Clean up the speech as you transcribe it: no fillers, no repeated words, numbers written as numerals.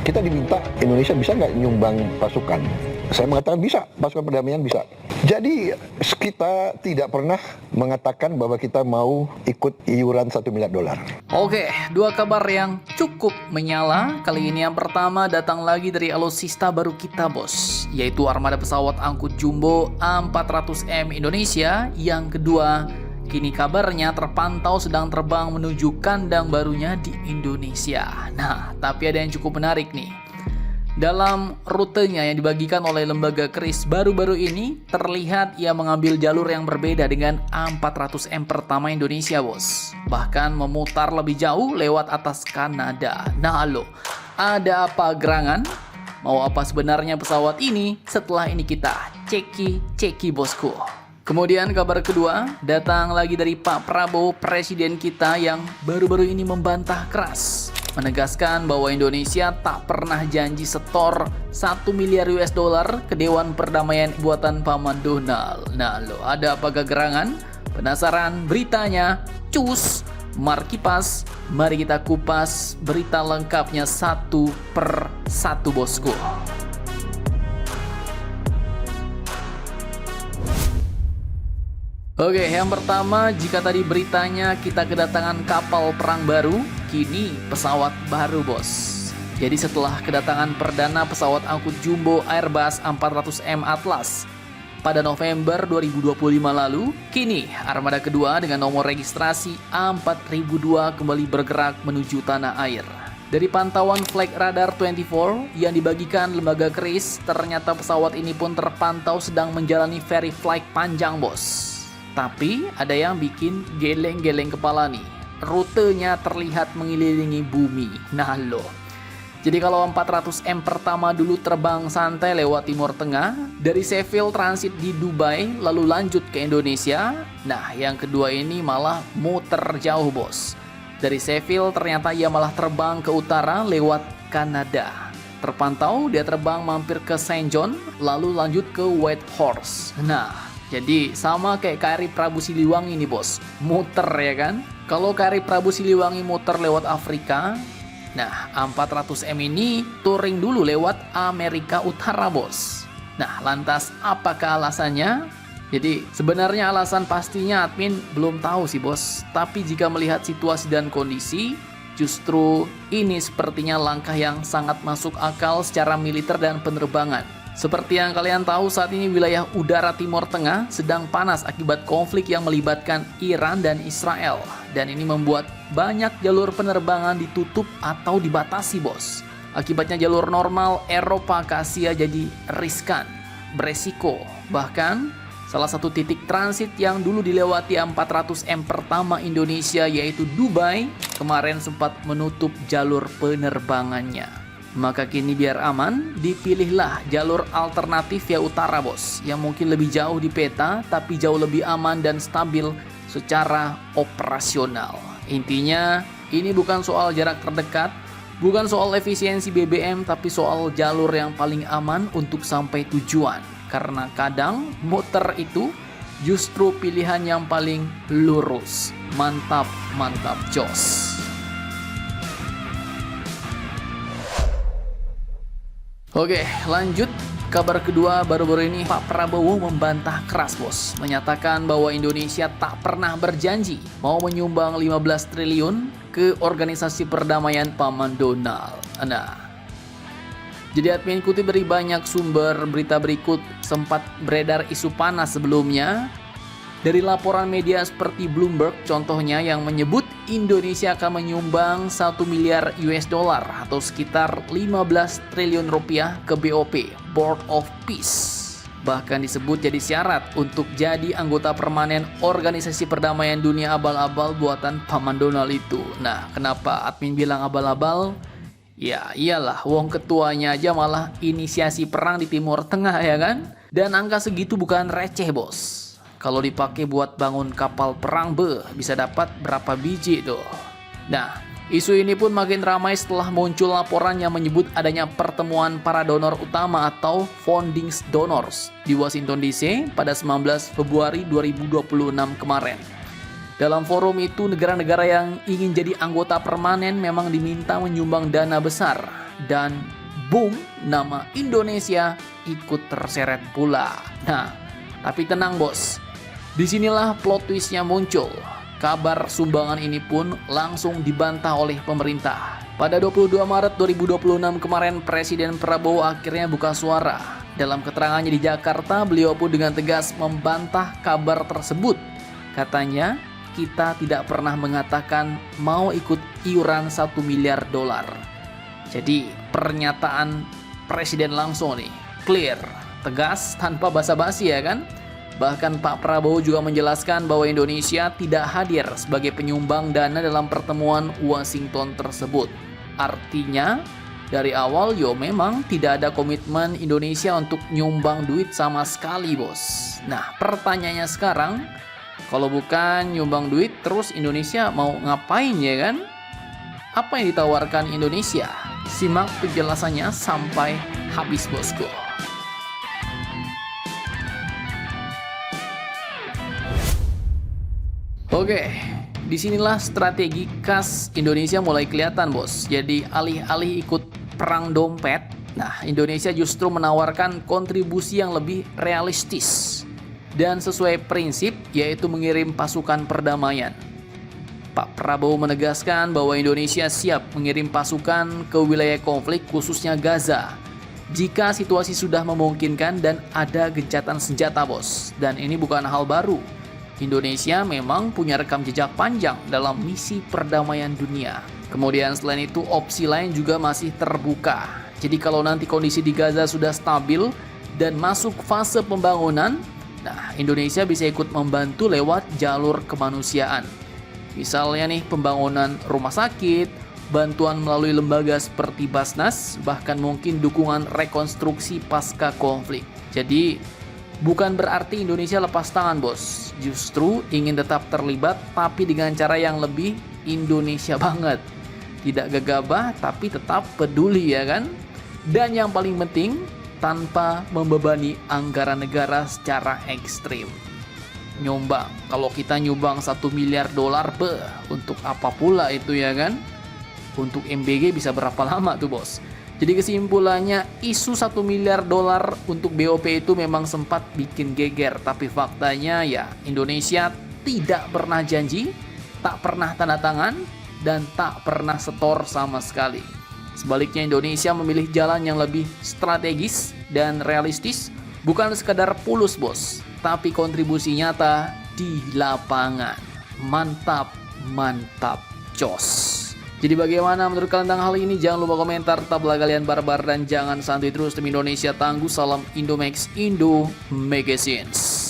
Kita diminta, Indonesia bisa nggak nyumbang pasukan? Saya mengatakan bisa, pasukan perdamaian bisa. Jadi kita tidak pernah mengatakan bahwa kita mau ikut iuran $1 miliar. Oke, dua kabar yang cukup menyala. Kali ini yang pertama datang lagi dari alutsista baru kita, bos, yaitu armada pesawat angkut jumbo A400M Indonesia. Yang kedua, kini kabarnya terpantau sedang terbang menuju kandang barunya di Indonesia. Nah, tapi ada yang cukup menarik nih. Dalam rutenya yang dibagikan oleh lembaga KRIS baru-baru ini, terlihat ia mengambil jalur yang berbeda dengan A400M pertama Indonesia, bos. Bahkan memutar lebih jauh lewat atas Kanada. Nah lo, ada apa gerangan? Mau apa sebenarnya pesawat ini? Setelah ini kita ceki bosku. Kemudian kabar kedua datang lagi dari Pak Prabowo, presiden kita, yang baru-baru ini membantah keras, menegaskan bahwa Indonesia tak pernah janji setor $1 miliar ke Dewan Perdamaian buatan Paman Donald. Nah lo, ada apa gerangan? Penasaran beritanya? Cus, Markipas, mari kita kupas berita lengkapnya satu per satu, bosku. Oke, yang pertama, jika tadi beritanya kita kedatangan kapal perang baru, kini pesawat baru, bos. Jadi setelah kedatangan perdana pesawat angkut jumbo Airbus A400M Atlas pada November 2025 lalu, kini armada kedua dengan nomor registrasi A4002 kembali bergerak menuju tanah air. Dari pantauan Flight Radar 24 yang dibagikan lembaga KRIS, ternyata pesawat ini pun terpantau sedang menjalani ferry flight panjang, bos. Tapi ada yang bikin geleng-geleng kepala nih. Rutenya terlihat mengelilingi bumi. Nah lo. Jadi kalau 400M pertama dulu terbang santai lewat Timur Tengah, dari Sheffield transit di Dubai, lalu lanjut ke Indonesia. Nah, yang kedua ini malah muter jauh, bos. Dari Sheffield ternyata ia malah terbang ke utara lewat Kanada. Terpantau dia terbang mampir ke Saint John, lalu lanjut ke Whitehorse. Nah, jadi sama kayak KRI Prabu Siliwangi nih, bos, muter ya kan. Kalau KRI Prabu Siliwangi muter lewat Afrika, nah A400M ini touring dulu lewat Amerika Utara, bos. Nah, lantas apakah alasannya? Jadi sebenarnya alasan pastinya admin belum tahu sih, bos. Tapi jika melihat situasi dan kondisi, justru ini sepertinya langkah yang sangat masuk akal secara militer dan penerbangan. Seperti yang kalian tahu, saat ini wilayah udara Timur Tengah sedang panas akibat konflik yang melibatkan Iran dan Israel. Dan ini membuat banyak jalur penerbangan ditutup atau dibatasi, bos. Akibatnya jalur normal Eropa ke Asia jadi riskan, beresiko. Bahkan salah satu titik transit yang dulu dilewati A400M pertama Indonesia, yaitu Dubai, kemarin sempat menutup jalur penerbangannya. Maka kini biar aman, dipilihlah jalur alternatif via utara, bos, yang mungkin lebih jauh di peta, tapi jauh lebih aman dan stabil secara operasional. Intinya, ini bukan soal jarak terdekat, bukan soal efisiensi BBM, tapi soal jalur yang paling aman untuk sampai tujuan. Karena kadang muter itu justru pilihan yang paling lurus. Mantap, jos. Oke, lanjut. Kabar kedua baru-baru ini, Pak Prabowo membantah keras, bos. Menyatakan bahwa Indonesia tak pernah berjanji mau menyumbang 15 triliun ke organisasi perdamaian Paman Donald. Nah, jadi admin kutip dari banyak sumber berita berikut, sempat beredar isu panas sebelumnya. Dari laporan media seperti Bloomberg contohnya, yang menyebut Indonesia akan menyumbang 1 miliar atau sekitar 15 triliun rupiah ke BOP, Board of Peace. Bahkan disebut jadi syarat untuk jadi anggota permanen organisasi perdamaian dunia abal-abal buatan Paman Donald itu. Nah, kenapa admin bilang abal-abal? Ya iyalah, wong ketuanya aja malah inisiasi perang di Timur Tengah ya kan? Dan angka segitu bukan receh, bos. Kalau dipakai buat bangun kapal perang, bisa dapat berapa biji tuh. Nah, isu ini pun makin ramai setelah muncul laporan yang menyebut adanya pertemuan para donor utama atau founding donors di Washington DC pada 19 Februari 2026 kemarin. Dalam forum itu, negara-negara yang ingin jadi anggota permanen memang diminta menyumbang dana besar dan boom, nama Indonesia ikut terseret pula. Nah, tapi tenang bos, disinilah plot twistnya muncul. Kabar sumbangan ini pun langsung dibantah oleh pemerintah. Pada 22 Maret 2026 kemarin, Presiden Prabowo akhirnya buka suara. Dalam keterangannya di Jakarta, beliau pun dengan tegas membantah kabar tersebut. Katanya, kita tidak pernah mengatakan mau ikut iuran 1 miliar dolar. Jadi pernyataan Presiden langsung nih, clear, tegas, tanpa basa-basi ya kan? Bahkan Pak Prabowo juga menjelaskan bahwa Indonesia tidak hadir sebagai penyumbang dana dalam pertemuan Washington tersebut. Artinya, dari awal memang tidak ada komitmen Indonesia untuk nyumbang duit sama sekali bos. Nah pertanyaannya sekarang, kalau bukan nyumbang duit terus Indonesia mau ngapain ya kan? Apa yang ditawarkan Indonesia? Simak penjelasannya sampai habis bosku. Oke, disinilah strategi khas Indonesia mulai kelihatan bos. Jadi alih-alih ikut perang dompet, nah Indonesia justru menawarkan kontribusi yang lebih realistis dan sesuai prinsip, yaitu mengirim pasukan perdamaian. Pak Prabowo menegaskan bahwa Indonesia siap mengirim pasukan ke wilayah konflik khususnya Gaza jika situasi sudah memungkinkan dan ada gencatan senjata bos. Dan ini bukan hal baru. Indonesia memang punya rekam jejak panjang dalam misi perdamaian dunia. Kemudian selain itu opsi lain juga masih terbuka. Jadi kalau nanti kondisi di Gaza sudah stabil dan masuk fase pembangunan, nah Indonesia bisa ikut membantu lewat jalur kemanusiaan. Misalnya nih pembangunan rumah sakit, bantuan melalui lembaga seperti Basnas, bahkan mungkin dukungan rekonstruksi pasca konflik. Jadi bukan berarti Indonesia lepas tangan bos, justru ingin tetap terlibat tapi dengan cara yang lebih Indonesia banget. Tidak gegabah tapi tetap peduli ya kan? Dan yang paling penting, tanpa membebani anggaran negara secara ekstrim. Nyumbang, kalau kita nyumbang 1 miliar dolar, untuk apa pula itu ya kan? Untuk MBG bisa berapa lama tuh bos? Jadi kesimpulannya, isu 1 miliar dolar untuk BOP itu memang sempat bikin geger. Tapi faktanya ya Indonesia tidak pernah janji, tak pernah tanda tangan, dan tak pernah setor sama sekali. Sebaliknya Indonesia memilih jalan yang lebih strategis dan realistis, bukan sekadar pulus bos, tapi kontribusi nyata di lapangan. Mantap, mantap, jos. Jadi bagaimana menurut kalian tentang hal ini? Jangan lupa komentar, tetaplah kalian barbar dan jangan santuy terus. Tim Indonesia tangguh, salam Indomax, Indo Magazines.